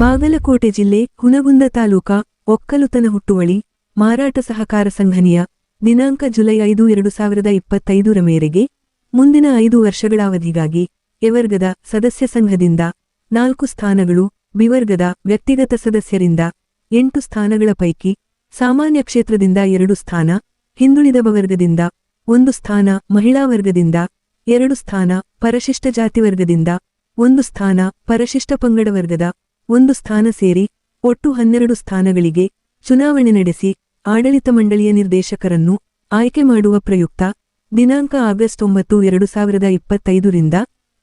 ಬಾಗಲಕೋಟೆ ಜಿಲ್ಲೆ ಹುನಗುಂದ ತಾಲೂಕಾ ಒಕ್ಕಲುತನ ಹುಟ್ಟುವಳಿ ಮಾರಾಟ ಸಹಕಾರ ಸಂಘನಿಯ ದಿನಾಂಕ ಜುಲೈ 5, 2025 ಮೇರೆಗೆ ಮುಂದಿನ 5 ವರ್ಷಗಳ ಅವಧಿಗಾಗಿ ಎವರ್ಗದ ಸದಸ್ಯ ಸಂಘದಿಂದ 4 ಸ್ಥಾನಗಳು, ಬಿವರ್ಗದ ವ್ಯಕ್ತಿಗತ ಸದಸ್ಯರಿಂದ 8 ಸ್ಥಾನಗಳ ಪೈಕಿ ಸಾಮಾನ್ಯ ಕ್ಷೇತ್ರದಿಂದ 2 ಸ್ಥಾನ, ಹಿಂದುಳಿದ ಬವರ್ಗದಿಂದ 1 ಸ್ಥಾನ, ಮಹಿಳಾ ವರ್ಗದಿಂದ 2 ಸ್ಥಾನ, ಪರಿಶಿಷ್ಟ ಜಾತಿ ವರ್ಗದಿಂದ 1 ಸ್ಥಾನ, ಪರಿಶಿಷ್ಟ ಪಂಗಡ ವರ್ಗದ 1 ಸ್ಥಾನ ಸೇರಿ ಒಟ್ಟು 12 ಸ್ಥಾನಗಳಿಗೆ ಚುನಾವಣೆ ನಡೆಸಿ ಆಡಳಿತ ಮಂಡಳಿಯ ನಿರ್ದೇಶಕರನ್ನು ಆಯ್ಕೆ ಮಾಡುವ ಪ್ರಯುಕ್ತ ದಿನಾಂಕ ಆಗಸ್ಟ್ 9, 2025 ರಿಂದ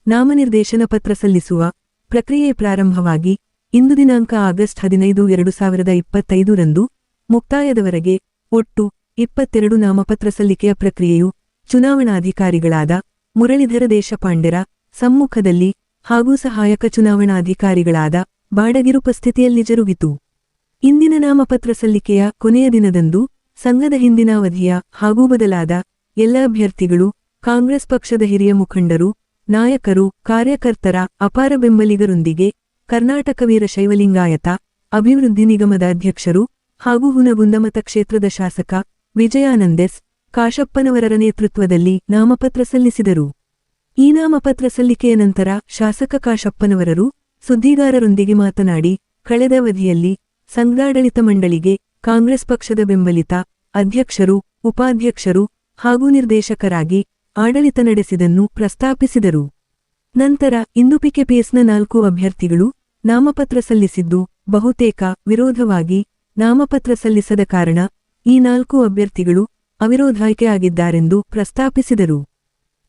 ನಾಮನಿರ್ದೇಶನ ಪತ್ರ ಸಲ್ಲಿಸುವ ಪ್ರಕ್ರಿಯೆ ಪ್ರಾರಂಭವಾಗಿ ಇಂದು ದಿನಾಂಕ ಆಗಸ್ಟ್ 15, 2025 ರಂದು ಮುಕ್ತಾಯದವರೆಗೆ ಒಟ್ಟು 22 ನಾಮಪತ್ರ ಸಲ್ಲಿಕೆಯ ಪ್ರಕ್ರಿಯೆಯು ಚುನಾವಣಾಧಿಕಾರಿಗಳಾದ ಮುರಳೀಧರ ದೇಶಪಾಂಡೆರ ಸಮ್ಮುಖದಲ್ಲಿ ಹಾಗೂ ಸಹಾಯಕ ಚುನಾವಣಾಧಿಕಾರಿಗಳಾದ ಬಾಡಗಿರು ಉಪಸ್ಥಿತಿಯಲ್ಲಿ ಜರುಗಿತು. ಇಂದಿನ ನಾಮಪತ್ರ ಸಲ್ಲಿಕೆಯ ಕೊನೆಯ ದಿನದಂದು ಸಂಘದ ಹಿಂದಿನ ಅವಧಿಯ ಹಾಗೂ ಬದಲಾದ ಎಲ್ಲ ಅಭ್ಯರ್ಥಿಗಳು, ಕಾಂಗ್ರೆಸ್ ಪಕ್ಷದ ಹಿರಿಯ ಮುಖಂಡರು, ನಾಯಕರು, ಕಾರ್ಯಕರ್ತರ ಅಪಾರ ಬೆಂಬಲಿಗರೊಂದಿಗೆ ಕರ್ನಾಟಕ ವೀರಶೈವ ಲಿಂಗಾಯತ ಅಭಿವೃದ್ಧಿ ನಿಗಮದ ಅಧ್ಯಕ್ಷರು ಹಾಗೂ ಹುನಗುಂದ ಮತಕ್ಷೇತ್ರದ ಶಾಸಕ ವಿಜಯಾನಂದ್ ಎಸ್. ಕಾಶಪ್ಪನವರರ ನೇತೃತ್ವದಲ್ಲಿ ನಾಮಪತ್ರ ಸಲ್ಲಿಸಿದರು. ಈ ನಾಮಪತ್ರ ಸಲ್ಲಿಕೆಯ ನಂತರ ಶಾಸಕ ಕಾಶಪ್ಪನವರರು ಸುದ್ದಿಗಾರರೊಂದಿಗೆ ಮಾತನಾಡಿ, ಕಳೆದ ಅವಧಿಯಲ್ಲಿ ಸಂಘಾಡಳಿತ ಮಂಡಳಿಗೆ ಕಾಂಗ್ರೆಸ್ ಪಕ್ಷದ ಬೆಂಬಲಿತ ಅಧ್ಯಕ್ಷರು, ಉಪಾಧ್ಯಕ್ಷರು ಹಾಗೂ ನಿರ್ದೇಶಕರಾಗಿ ಆಡಳಿತ ನಡೆಸಿದನ್ನು ಪ್ರಸ್ತಾಪಿಸಿದರು. ನಂತರ ಇಂದು ಪಿಕೆಪಿಎಸ್ನ 4 ಅಭ್ಯರ್ಥಿಗಳು ನಾಮಪತ್ರ ಸಲ್ಲಿಸಿದ್ದು, ಬಹುತೇಕ ವಿರೋಧವಾಗಿ ನಾಮಪತ್ರ ಸಲ್ಲಿಸದ ಕಾರಣ ಈ 4 ಅಭ್ಯರ್ಥಿಗಳು ಅವಿರೋಧಾಯ್ಕೆಯಾಗಿದ್ದಾರೆಂದು ಪ್ರಸ್ತಾಪಿಸಿದರು.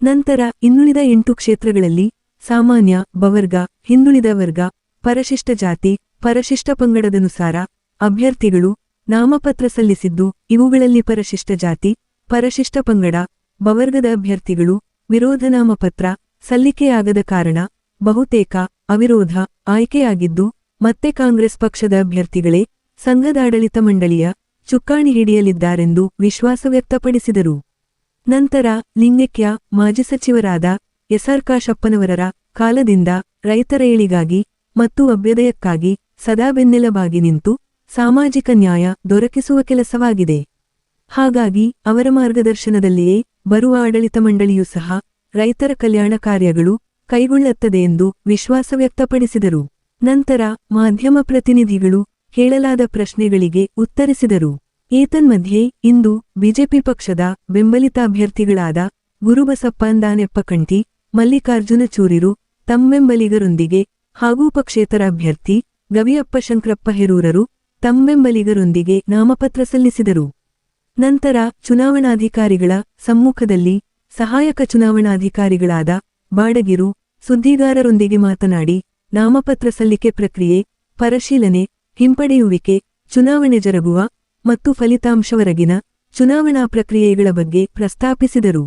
ನಂತರ ಇನ್ನುಳಿದ 8 ಕ್ಷೇತ್ರಗಳಲ್ಲಿ ಸಾಮಾನ್ಯ, ಬವರ್ಗ, ಹಿಂದುಳಿದ ವರ್ಗ, ಪರಿಶಿಷ್ಟ ಜಾತಿ, ಪರಿಶಿಷ್ಟ ಪಂಗಡದನುಸಾರ ಅಭ್ಯರ್ಥಿಗಳು ನಾಮಪತ್ರ ಸಲ್ಲಿಸಿದ್ದು, ಇವುಗಳಲ್ಲಿ ಪರಿಶಿಷ್ಟ ಜಾತಿ, ಪರಿಶಿಷ್ಟ ಪಂಗಡ, ಬವರ್ಗದ ಅಭ್ಯರ್ಥಿಗಳು ವಿರೋಧ ನಾಮಪತ್ರ ಸಲ್ಲಿಕೆಯಾಗದ ಕಾರಣ ಬಹುತೇಕ ಅವಿರೋಧ ಆಯ್ಕೆಯಾಗಿದ್ದು, ಮತ್ತೆ ಕಾಂಗ್ರೆಸ್ ಪಕ್ಷದ ಅಭ್ಯರ್ಥಿಗಳೇ ಸಂಘದಾಡಳಿತ ಮಂಡಳಿಯ ಚುಕ್ಕಾಣಿ ಹಿಡಿಯಲಿದ್ದಾರೆಂದು ವಿಶ್ವಾಸ ವ್ಯಕ್ತಪಡಿಸಿದರು. ನಂತರ ಲಿಂಗೈಕ್ಯ ಮಾಜಿ ಸಚಿವರಾದ ಎಸ್.ಆರ್. ಕಾಶಪ್ಪನವರರ ಕಾಲದಿಂದ ರೈತರ ಏಳಿಗಾಗಿ ಮತ್ತು ಅಭ್ಯುದಯಕ್ಕಾಗಿ ಸದಾ ಬೆನ್ನೆಲುಬಾಗಿ ನಿಂತು ಸಾಮಾಜಿಕ ನ್ಯಾಯ ದೊರಕಿಸುವ ಕೆಲಸವಾಗಿದೆ. ಹಾಗಾಗಿ ಅವರ ಮಾರ್ಗದರ್ಶನದಲ್ಲಿಯೇ ಬರುವ ಆಡಳಿತ ಮಂಡಳಿಯೂ ಸಹ ರೈತರ ಕಲ್ಯಾಣ ಕಾರ್ಯಗಳು ಕೈಗೊಳ್ಳುತ್ತದೆ ಎಂದು ವಿಶ್ವಾಸ ವ್ಯಕ್ತಪಡಿಸಿದರು. ನಂತರ ಮಾಧ್ಯಮ ಪ್ರತಿನಿಧಿಗಳು ಕೇಳಲಾದ ಪ್ರಶ್ನೆಗಳಿಗೆ ಉತ್ತರಿಸಿದರು. ಏತನ್ಮಧ್ಯೆ ಇಂದು ಬಿಜೆಪಿ ಪಕ್ಷದ ಬೆಂಬಲಿತ ಅಭ್ಯರ್ಥಿಗಳಾದ ಗುರುಬಸಪ್ಪ ದಾನೆಪ್ಪಕಂಟಿ, ಮಲ್ಲಿಕಾರ್ಜುನ ಚೂರಿರು ತಮ್ಮ ಬೆಂಬಲಿಗರೊಂದಿಗೆ ಹಾಗೂ ಪಕ್ಷೇತರ ಅಭ್ಯರ್ಥಿ ಗವಿಯಪ್ಪ ಶಂಕರಪ್ಪ ಹೆರೂರರು ತಮ್ಮ ಬೆಂಬಲಿಗರೊಂದಿಗೆ ನಾಮಪತ್ರ ಸಲ್ಲಿಸಿದರು. ನಂತರ ಚುನಾವಣಾಧಿಕಾರಿಗಳ ಸಮ್ಮುಖದಲ್ಲಿ ಸಹಾಯಕ ಚುನಾವಣಾಧಿಕಾರಿಗಳಾದ ಬಾಡಗಿರು ಸುದ್ದಿಗಾರರೊಂದಿಗೆ ಮಾತನಾಡಿ, ನಾಮಪತ್ರ ಸಲ್ಲಿಕೆ ಪ್ರಕ್ರಿಯೆ, ಪರಿಶೀಲನೆ, ಹಿಂಪಡೆಯುವಿಕೆ, ಚುನಾವಣೆ ಜರುಗುವ ಮತ್ತು ಫಲಿತಾಂಶವರೆಗಿನ ಚುನಾವಣಾ ಪ್ರಕ್ರಿಯೆಗಳ ಬಗ್ಗೆ ಪ್ರಸ್ತಾಪಿಸಿದರು.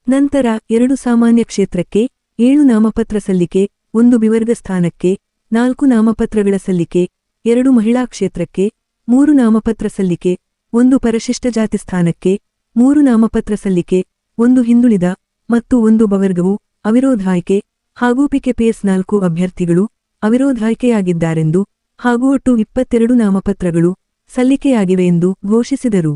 ನಂತರ 2 ಸಾಮಾನ್ಯ ಕ್ಷೇತ್ರಕ್ಕೆ 7 ನಾಮಪತ್ರ ಸಲ್ಲಿಕೆ, 1 ಬಿವರ್ಗ ಸ್ಥಾನಕ್ಕೆ 4 ನಾಮಪತ್ರಗಳ ಸಲ್ಲಿಕೆ, 2 ಮಹಿಳಾ ಕ್ಷೇತ್ರಕ್ಕೆ 3 ನಾಮಪತ್ರ ಸಲ್ಲಿಕೆ, 1 ಪರಿಶಿಷ್ಟ ಜಾತಿ ಸ್ಥಾನಕ್ಕೆ 3 ನಾಮಪತ್ರ ಸಲ್ಲಿಕೆ, 1 ಹಿಂದುಳಿದ ಮತ್ತು 1 ಬವರ್ಗವು ಅವಿರೋಧಾಯ್ಕೆ ಹಾಗೂ ಪಿಕೆಪಿಎಸ್ 4 ಅಭ್ಯರ್ಥಿಗಳು ಅವಿರೋಧಾಯ್ಕೆಯಾಗಿದ್ದಾರೆಂದು ಹಾಗೂ ಒಟ್ಟು 22 ನಾಮಪತ್ರಗಳು ಸಲ್ಲಿಕೆಯಾಗಿವೆ ಎಂದು ಘೋಷಿಸಿದರು.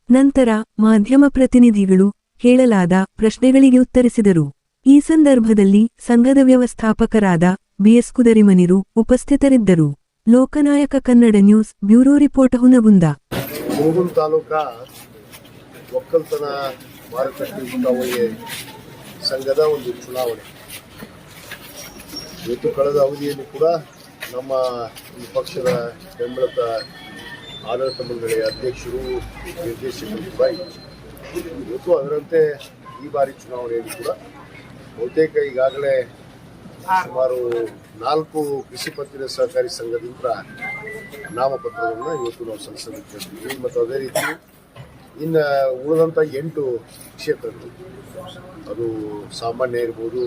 ನಂತರ ಮಾಧ್ಯಮ ಪ್ರತಿನಿಧಿಗಳು ಕೇಳಲಾದ ಪ್ರಶ್ನೆಗಳಿಗೆ ಉತ್ತರಿಸಿದರು. ಈ ಸಂದರ್ಭದಲ್ಲಿ ಸಂಘದ ವ್ಯವಸ್ಥಾಪಕರಾದ ಬಿಎಸ್ ಕುದರಿಮನಿರು ಉಪಸ್ಥಿತರಿದ್ದರು. Loknayak Kannada news bureau report Hungund. Hungund taluka ಒಕ್ಕಲ್ತನ ಮಾರುಕಟ್ಟೆ ಉತ್ಪಾದನೆ ಸಂಘದ ಒಂದು ಚುನಾವಣೆ ಇವತ್ತು ಕಳೆದ ಅವಧಿಯಲ್ಲಿ ಕೂಡ ನಮ್ಮ ಈ ಪಕ್ಷದ ಬೆಂಬಲಿತ ಆಡಳಿತ ಮಂಡಳಿಯ ಅಧ್ಯಕ್ಷರು, ನಿರ್ದೇಶಕರು ಕೂಡ ಇವತ್ತು ಅದರಂತೆ ಈ ಬಾರಿ ಚುನಾವಣೆಯಲ್ಲಿ ಕೂಡ ಬಹುತೇಕ ಈಗಾಗಲೇ ಸುಮಾರು 4 ಕೃಷಿ ಪತ್ತಿನ ಸಹಕಾರಿ ಸಂಘದಿಂದ ನಾಮಪತ್ರವನ್ನು ಇವತ್ತು ನಾವು ಸಲ್ಲಿಸಲಿದ್ದೇವೆ. ಮತ್ತು ಅದೇ ರೀತಿ ಇನ್ನು ಉಳಿದಂಥ 8 ಕ್ಷೇತ್ರಗಳು, ಅದು ಸಾಮಾನ್ಯ ಇರ್ಬೋದು,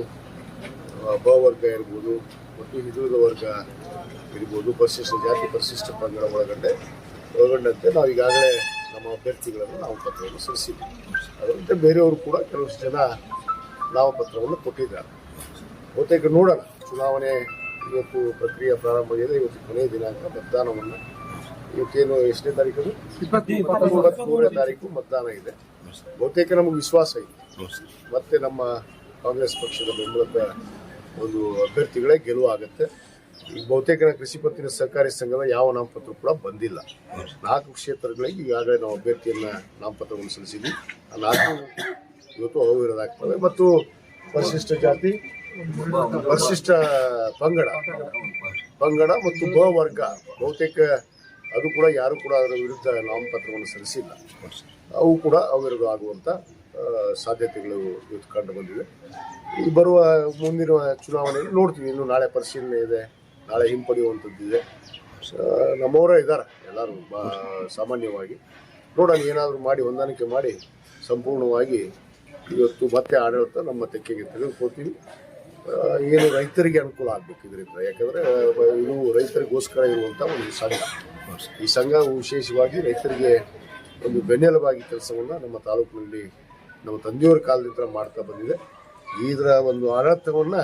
ಬವರ್ಗ ಇರ್ಬೋದು ಮತ್ತು ಹಿಂದುಳಿದ ವರ್ಗ ಇರ್ಬೋದು, ಪರಿಶಿಷ್ಟ ಜಾತಿ, ಪರಿಶಿಷ್ಟ ಪಂಗಡ ಒಳಗೊಂಡಂತೆ ನಾವು ಈಗಾಗಲೇ ನಮ್ಮ ಅಭ್ಯರ್ಥಿಗಳನ್ನು ನಾಮಪತ್ರವನ್ನು ಸಲ್ಲಿಸಿದ್ದೀವಿ. ಅದರಂತೆ ಬೇರೆಯವರು ಕೂಡ ಕೆಲವಷ್ಟು ಜನ ನಾಮಪತ್ರವನ್ನು ಕೊಟ್ಟಿದ್ದಾರೆ. ಬಹುತೇಕ ನೋಡೋಣ, ಚುನಾವಣೆ ಇವತ್ತು ಪ್ರಕ್ರಿಯೆ ಪ್ರಾರಂಭ ಆಗಿದೆ. ಇವತ್ತು ಕೊನೆಯ ದಿನಾಂಕ ಮತದಾನವನ್ನು. ಇವತ್ತೇನು ಎಷ್ಟನೇ ತಾರೀಕು? 23ನೇ ತಾರೀಕು ಮತದಾನ ಇದೆ. ಬಹುತೇಕ ನಮಗೆ ವಿಶ್ವಾಸ ಇದೆ ಮತ್ತೆ ನಮ್ಮ ಕಾಂಗ್ರೆಸ್ ಪಕ್ಷದ ಬೆಂಬಲದ ಒಂದು ಅಭ್ಯರ್ಥಿಗಳೇ ಗೆಲುವು ಆಗುತ್ತೆ. ಈಗ ಬಹುತೇಕ ಕೃಷಿ ಪತ್ತಿನ ಸಹಕಾರಿ ಸಂಘದ ಯಾವ ನಾಮಪತ್ರ ಕೂಡ ಬಂದಿಲ್ಲ. 4 ಕ್ಷೇತ್ರಗಳಿಗೆ ಈಗಾಗಲೇ ನಾವು ಅಭ್ಯರ್ಥಿಯನ್ನ ನಾಮಪತ್ರವನ್ನು ಸಲ್ಲಿಸಿದ್ವಿ. ಆ 4 ಇವತ್ತು ಅವಿರೋಧ ಆಗ್ತವೆ. ಮತ್ತು ಪರಿಶಿಷ್ಟ ಜಾತಿ, ಪರಿಶಿಷ್ಟ ಪಂಗಡ ಮತ್ತು ಬ ವರ್ಗ ಬಹುತೇಕ ಅದು ಕೂಡ ಯಾರು ಕೂಡ ಅದರ ವಿರುದ್ಧ ನಾಮಪತ್ರವನ್ನು ಸಲ್ಲಿಸಿಲ್ಲ. ಅವು ಕೂಡ ಅವಿರೋಧ ಆಗುವಂಥ ಸಾಧ್ಯತೆಗಳು ಇವತ್ತು ಕಂಡು ಬಂದಿವೆ. ಈ ಬರುವ ಮುಂದಿನ ಚುನಾವಣೆಯಲ್ಲಿ ನೋಡ್ತೀವಿ. ಇನ್ನು ನಾಳೆ ಪರಿಶೀಲನೆ ಇದೆ, ನಾಳೆ ಹಿಂಪಡೆಯುವಂಥದ್ದಿದೆ. ನಮ್ಮವರೇ ಇದ್ದಾರೆ ಎಲ್ಲರೂ ಸಾಮಾನ್ಯವಾಗಿ. ನೋಡೋಣ, ಏನಾದರೂ ಮಾಡಿ ಹೊಂದಾಣಿಕೆ ಮಾಡಿ ಸಂಪೂರ್ಣವಾಗಿ ಇವತ್ತು ಮತ್ತೆ ಆಡಳಿತ ನಮ್ಮ ತೆಕ್ಕೆಗೆ ತೆಗೆದುಕೊಳ್ತೀವಿ. ಏನು ರೈತರಿಗೆ ಅನುಕೂಲ ಆಗಬೇಕು ಇದರಿಂದ. ಯಾಕಂದರೆ ಇದು ರೈತರಿಗೋಸ್ಕರ ಇರುವಂಥ ಒಂದು ಸಂಘ. ಈ ಸಂಘ ವಿಶೇಷವಾಗಿ ರೈತರಿಗೆ ಒಂದು ಬೆನ್ನೆಲುಬಾಗಿ ಕೆಲಸವನ್ನು ನಮ್ಮ ತಾಲೂಕಿನಲ್ಲಿ ನಮ್ಮ ತಂದೆಯವರ ಕಾಲದಿಂದ ಮಾಡ್ತಾ ಬಂದಿದೆ. ಇದರ ಒಂದು ಆಡಳಿತವನ್ನು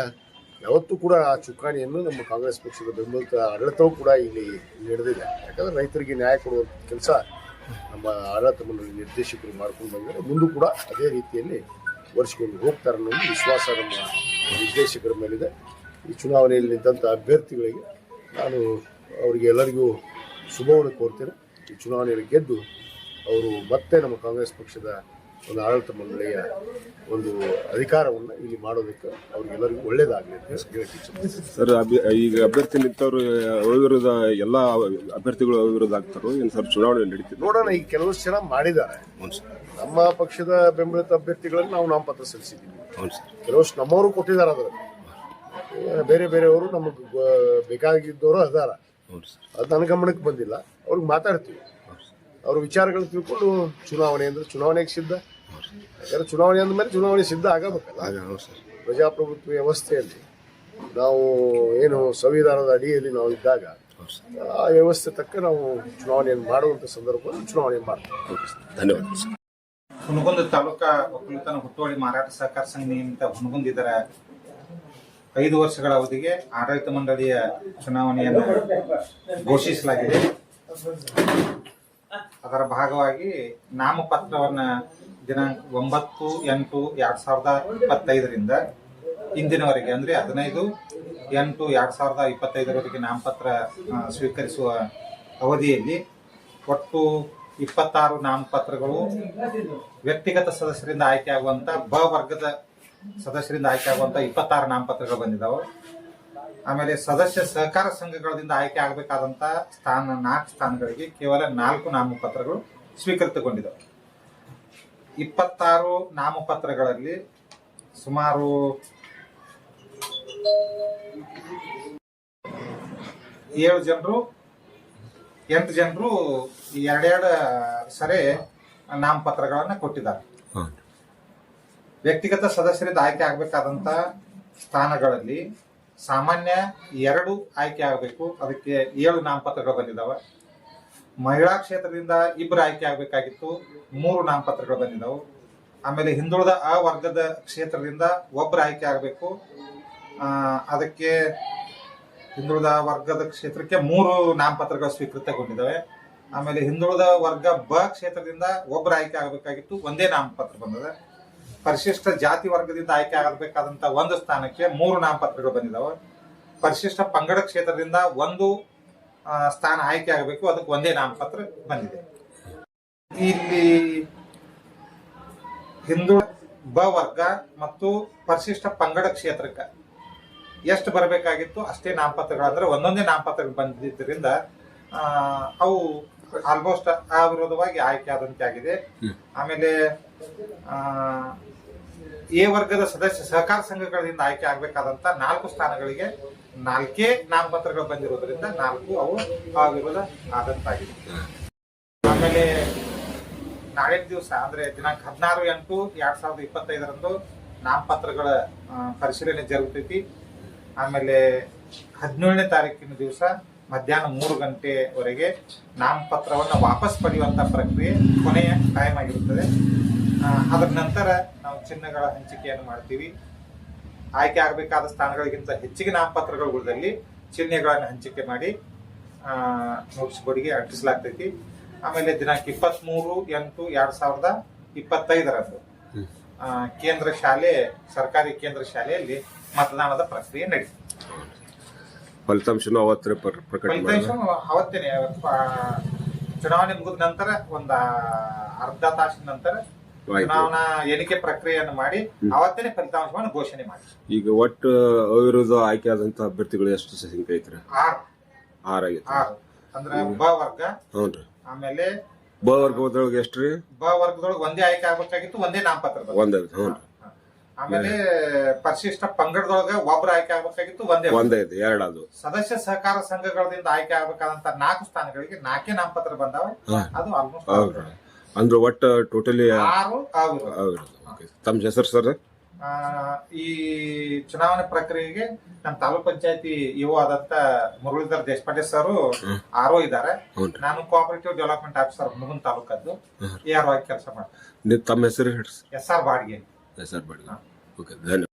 ಯಾವತ್ತೂ ಕೂಡ ಆ ಚುಕ್ಕಾಣಿಯನ್ನು ನಮ್ಮ ಕಾಂಗ್ರೆಸ್ ಪಕ್ಷದ ಬೆಂಬಲಿತ ಆಡಳಿತವೂ ಕೂಡ ಇಲ್ಲಿ ನಡೆದಿದೆ. ಯಾಕಂದರೆ ರೈತರಿಗೆ ನ್ಯಾಯ ಕೊಡುವಂಥ ಕೆಲಸ ನಮ್ಮ ಆಡಳಿತ ಮಂಡಳಿ ನಿರ್ದೇಶಕರು ಮಾಡ್ಕೊಂಡು ಬಂದರೆ ಮುಂದೂ ಕೂಡ ಅದೇ ರೀತಿಯಲ್ಲಿ ವರ್ಷಕೊಂಡು ಹೋಗ್ತಾರೆ ಅನ್ನೋ ವಿಶ್ವಾಸ ನಮ್ಮ ನಿರ್ದೇಶಕರ ಮೇಲಿದೆ. ಈ ಚುನಾವಣೆಯಲ್ಲಿ ನಿಂತ ಅಭ್ಯರ್ಥಿಗಳಿಗೆ ನಾನು ಅವರಿಗೆ ಎಲ್ಲರಿಗೂ ಶುಭವನ್ನು ಕೋರ್ತೇನೆ. ಈ ಚುನಾವಣೆಯಲ್ಲಿ ಗೆದ್ದು ಅವರು ಮತ್ತೆ ನಮ್ಮ ಕಾಂಗ್ರೆಸ್ ಪಕ್ಷದ ಒಂದು ಆಡಳಿತ ಮಂಡಳಿಯ ಒಂದು ಅಧಿಕಾರವನ್ನು ಇಲ್ಲಿ ಮಾಡೋದಕ್ಕೆ ಅವ್ರಿಗೆಲ್ಲರಿಗೂ ಒಳ್ಳೇದಾಗಲಿ ಅಂತ ಹೇಳಕ್ಕೆ ಇಚ್ಛೆ. ಸರ್, ಈಗ ಅಭ್ಯರ್ಥಿ ನಿಂತವರು ಅವಿರೋಧ ಎಲ್ಲ ಅಭ್ಯರ್ಥಿಗಳು ಅವಿರೋಧ ಆಗ್ತಾರೋ ಏನು ಸರ್? ಚುನಾವಣೆ ನಡೀತಿದೆ ನೋಡೋಣ. ಈಗ ಕೆಲವಷ್ಟು ಜನ ಮಾಡಿದ್ದಾರೆ. ನಮ್ಮ ಪಕ್ಷದ ಬೆಂಬಲಿತ ಅಭ್ಯರ್ಥಿಗಳನ್ನು ನಾವು ನಾಮಪತ್ರ ಸಲ್ಲಿಸಿದ್ದೀವಿ. ಕೆಲವಷ್ಟು ನಮ್ಮವರು ಕೊಟ್ಟಿದ್ದಾರೆ. ಅದರಲ್ಲಿ ಬೇರೆ ಬೇರೆಯವರು ನಮಗೆ ಬೇಕಾಗಿದ್ದವರು ಅದಾರ. ಅದು ನನ್ನ ಗಮನಕ್ಕೆ ಬಂದಿಲ್ಲ. ಅವ್ರಿಗೆ ಮಾತಾಡ್ತೀವಿ. ಅವ್ರ ವಿಚಾರಗಳು ತಿಳ್ಕೊಂಡು ಚುನಾವಣೆ ಅಂದ್ರೆ ಚುನಾವಣೆಗೆ ಸಿದ್ಧ. ಯಾಕಂದ್ರೆ ಚುನಾವಣೆ ಅಂದಮೇಲೆ ಚುನಾವಣೆ ಸಿದ್ಧ ಆಗಬೇಕಲ್ಲ. ಪ್ರಜಾಪ್ರಭುತ್ವ ವ್ಯವಸ್ಥೆಯಲ್ಲಿ ನಾವು ಏನು ಸಂವಿಧಾನದ ಅಡಿಯಲ್ಲಿ ನಾವು ಇದ್ದಾಗ ಆ ವ್ಯವಸ್ಥೆ ತಕ್ಕ ನಾವು ಚುನಾವಣೆಯನ್ನು ಮಾಡುವಂಥ ಸಂದರ್ಭದಲ್ಲಿ ಚುನಾವಣೆ ಮಾಡ್ತೀವಿ. ಧನ್ಯವಾದ ಸರ್. ಹುನಗುಂದ ತಾಲೂಕಾ ಒಕ್ಕಲುತನ ಹುಟ್ಟುವಳಿ ಮಾರಾಟ ಸಹಕಾರ ಸಂಘ ನಿಯಮಿತ ಹುನಗುಂದ ಇದರ 5 ವರ್ಷಗಳ ಅವಧಿಗೆ ಆಡಳಿತ ಮಂಡಳಿಯ ಚುನಾವಣೆಯನ್ನು ಘೋಷಿಸಲಾಗಿದೆ. ಅದರ ಭಾಗವಾಗಿ ನಾಮಪತ್ರವನ್ನ ದಿನಾಂಕ 9/8/2025ರಿಂದ ಇಂದಿನವರೆಗೆ ಅಂದ್ರೆ 15/8/2025 ನಾಮಪತ್ರ ಸ್ವೀಕರಿಸುವ ಅವಧಿಯಲ್ಲಿ ಒಟ್ಟು 26 ನಾಮಪತ್ರಗಳು ವ್ಯಕ್ತಿಗತ ಸದಸ್ಯರಿಂದ ಆಯ್ಕೆಯಾಗುವಂತ ಬ ವರ್ಗದ ಸದಸ್ಯರಿಂದ ಆಯ್ಕೆಯಾಗುವಂತ 26 ನಾಮಪತ್ರಗಳು ಬಂದಿದ್ದಾವೆ. ಆಮೇಲೆ ಸದಸ್ಯ ಸಹಕಾರ ಸಂಘಗಳಿಂದ ಆಯ್ಕೆ ಆಗಬೇಕಾದಂತ 4 ಸ್ಥಾನಗಳಿಗೆ ಕೇವಲ 4 ನಾಮಪತ್ರಗಳು ಸ್ವೀಕೃತಗೊಂಡಿದ್ದಾವೆ. 26 ನಾಮಪತ್ರಗಳಲ್ಲಿ ಸುಮಾರು 8 ಜನರು 2 ಸರಿ ನಾಮಪತ್ರಗಳನ್ನ ಕೊಟ್ಟಿದ್ದಾರೆ. ವ್ಯಕ್ತಿಗತ ಸದಸ್ಯರಿಂದ ಆಯ್ಕೆ ಆಗಬೇಕಾದಂತ ಸ್ಥಾನಗಳಲ್ಲಿ ಸಾಮಾನ್ಯ 2 ಆಯ್ಕೆ ಆಗಬೇಕು. ಅದಕ್ಕೆ 7 ನಾಮಪತ್ರಗಳು ಬಂದಿದ್ದಾವೆ. ಮಹಿಳಾ ಕ್ಷೇತ್ರದಿಂದ 2 ಆಯ್ಕೆ ಆಗಬೇಕಾಗಿತ್ತು, 3 ನಾಮಪತ್ರಗಳು ಬಂದಿದ್ದಾವೆ. ಆಮೇಲೆ ಹಿಂದುಳಿದ ಅ ವರ್ಗದ ಕ್ಷೇತ್ರದಿಂದ 1 ಆಯ್ಕೆ ಆಗಬೇಕು. ಅದಕ್ಕೆ ಹಿಂದುಳಿದ ವರ್ಗದ ಕ್ಷೇತ್ರಕ್ಕೆ 3 ನಾಮಪತ್ರಗಳು ಸ್ವೀಕೃತಗೊಂಡಿದ್ದಾವೆ. ಆಮೇಲೆ ಹಿಂದುಳಿದ ವರ್ಗ ಬ ಕ್ಷೇತ್ರದಿಂದ 1 ಆಯ್ಕೆ ಆಗಬೇಕಾಗಿತ್ತು, 1 ನಾಮಪತ್ರ ಬಂದಿದೆ. ಪರಿಶಿಷ್ಟ ಜಾತಿ ವರ್ಗದಿಂದ ಆಯ್ಕೆ ಆಗಬೇಕಾದಂತ 1 ಸ್ಥಾನಕ್ಕೆ 3 ನಾಮಪತ್ರಗಳು ಬಂದಿದ್ದಾವೆ. ಪರಿಶಿಷ್ಟ ಪಂಗಡ ಕ್ಷೇತ್ರದಿಂದ 1 ಸ್ಥಾನ ಆಯ್ಕೆ ಆಗಬೇಕು, ಅದಕ್ಕೆ 1 ನಾಮಪತ್ರ ಬಂದಿದೆ. ಇಲ್ಲಿ ಹಿಂದುಳಿದ ಬ ವರ್ಗ ಮತ್ತು ಪರಿಶಿಷ್ಟ ಪಂಗಡ ಕ್ಷೇತ್ರಕ್ಕೆ ಎಷ್ಟು ಬರಬೇಕಾಗಿತ್ತು ಅಷ್ಟೇ ನಾಮಪತ್ರಗಳಂದ್ರೆ 1 ನಾಮಪತ್ರ ಬಂದಿದ್ದರಿಂದ ಅವು ಆಲ್ಮೋಸ್ಟ್ ಅವಿರೋಧವಾಗಿ ಆಯ್ಕೆ ಆದಂತೆ ಆಗಿದೆ. ಆಮೇಲೆ ಎ ವರ್ಗದ ಸದಸ್ಯ ಸಹಕಾರ ಸಂಘಗಳಿಂದ ಆಯ್ಕೆ ಆಗಬೇಕಾದಂತ 4 ಸ್ಥಾನಗಳಿಗೆ 4 ನಾಮಪತ್ರಗಳು ಬಂದಿರೋದ್ರಿಂದ 4 ಅವು ಅವಿರೋಧ ಆದಂತಾಗಿದೆ. ಆಮೇಲೆ ನಾಳೆ ದಿವಸ ಅಂದ್ರೆ ದಿನಾಂಕ 16/8/2025 ನಾಮಪತ್ರಗಳ ಪರಿಶೀಲನೆ ಜರುಗುತ್ತೈತಿ. ಆಮೇಲೆ 17ನೇ ತಾರೀಕಿನ ದಿವಸ ಮಧ್ಯಾಹ್ನ 3 ಗಂಟೆವರೆಗೆ ನಾಮಪತ್ರವನ್ನು ವಾಪಸ್ ಪಡೆಯುವಂತ ಪ್ರಕ್ರಿಯೆ ಕೊನೆಯ ಟೈಮ್ ಆಗಿರುತ್ತದೆ. ಅದರ ನಂತರ ನಾವು ಚಿಹ್ನೆಗಳ ಹಂಚಿಕೆಯನ್ನು ಮಾಡ್ತೀವಿ. ಆಯ್ಕೆ ಆಗಬೇಕಾದ ಸ್ಥಾನಗಳಿಗಿಂತ ಹೆಚ್ಚಿಗೆ ನಾಮಪತ್ರಗಳು ಉಳಿದಲ್ಲಿ ಚಿಹ್ನೆಗಳನ್ನು ಹಂಚಿಕೆ ಮಾಡಿ ನೋಟಿಸ್ ಬೋರ್ಡ್ಗೆ ಅಂಟಿಸಲಾಗ್ತೈತಿ. ಆಮೇಲೆ ದಿನಾಂಕ 23/8/2025 ಕೇಂದ್ರ ಶಾಲೆ, ಸರ್ಕಾರಿ ಕೇಂದ್ರ ಶಾಲೆಯಲ್ಲಿ ಮತದಾನದ ಪ್ರಕ್ರಿಯೆ ನಡೀತದೆ. ಫಲಿತಾಂಶನೂ ಅವತ್ತೇ ಪ್ರಕಟ ಫಲಿತಾಂಶ ಅವತ್ತೇನೆ ಚುನಾವಣೆ ಮುಗಿದ ನಂತರ ಒಂದು ಅರ್ಧ ತಾಸಿನ ನಂತರ ಚುನಾವಣಾ ಎಣಿಕೆ ಪ್ರಕ್ರಿಯೆಯನ್ನು ಮಾಡಿ ಅವತ್ತೇನೆ ಫಲಿತಾಂಶವನ್ನು ಘೋಷಣೆ ಮಾಡಿ. ಈಗ ಒಟ್ಟು ಅವಿರೋಧ ಆಯ್ಕೆ ಆದಂತ ಅಭ್ಯರ್ಥಿಗಳು ಎಷ್ಟು ಸಂಖ್ಯೆ ಐತ್ರಿ? 6 ಆಗೈತೆ. ಅಂದ್ರೆ ಬ ವರ್ಗ. ಹ್ಞೂನ್ರಿ. ಆಮೇಲೆ ಬ ವರ್ಗದೊಳಗೆ ಎಷ್ಟ್ರಿ? ಬ ವರ್ಗದೊಳಗೆ ಒಂದೇ ಆಯ್ಕೆ ಆಗ್ಬೇಕಾಗಿತ್ತು, ಒಂದೇ ನಾಮಪತ್ರ ಬಂತು. ಒಂದೇ. ಹ್ಞೂ. ಆಮೇಲೆ ಪರಿಶಿಷ್ಟ ಪಂಗಡದೊಳಗೆ ಒಬ್ರು ಆಯ್ಕೆ ಆಗ್ಬೇಕಾಗಿತ್ತು, ಒಂದೇ ಇದೆ. ಎರಡದು ಸದಸ್ಯ ಸಹಕಾರ ಸಂಘಗಳಿಂದ ಆಯ್ಕೆ ಆಗ್ಬೇಕಾದಂತ 4 ಸ್ಥಾನಗಳಿಗೆ 4 ನಾಮಪತ್ರ ಬಂದಾವ. ಅದು ಆಲ್ಮೋಸ್ಟ್ ಅಂದ್ರೆ ಒಟ್ಟು ಟೋಟಲಿ 6 ಆಗಿರೋದು. ತಮ್ಮ ಹೆಸರು ಸರ್? ಈ ಚುನಾವಣೆ ಪ್ರಕ್ರಿಯೆಗೆ ನಮ್ಮ ತಾಲೂಕ್ ಪಂಚಾಯತಿ ಇಒ ಆದಂತ ಮುರಳೀಧರ್ ದೇಶಪಾಂಡೆ ಸರ್ ಆರ್ಒ ಇದ್ದಾರೆ. ನಾನು ಕೋಆಪರೇಟಿವ್ ಡೆವಲಪ್ಮೆಂಟ್ ಆಫೀಸರ್ ಮುಗುನ್ ತಾಲೂಕದ್ದು ARO ಆಗಿ ಕೆಲಸ ಮಾಡ್ತೀನಿ. ತಮ್ಮ ಹೆಸರು? SR ಬಾಡ್ಗೆ. ಓಕೆ, ಧನ್ಯವಾದ.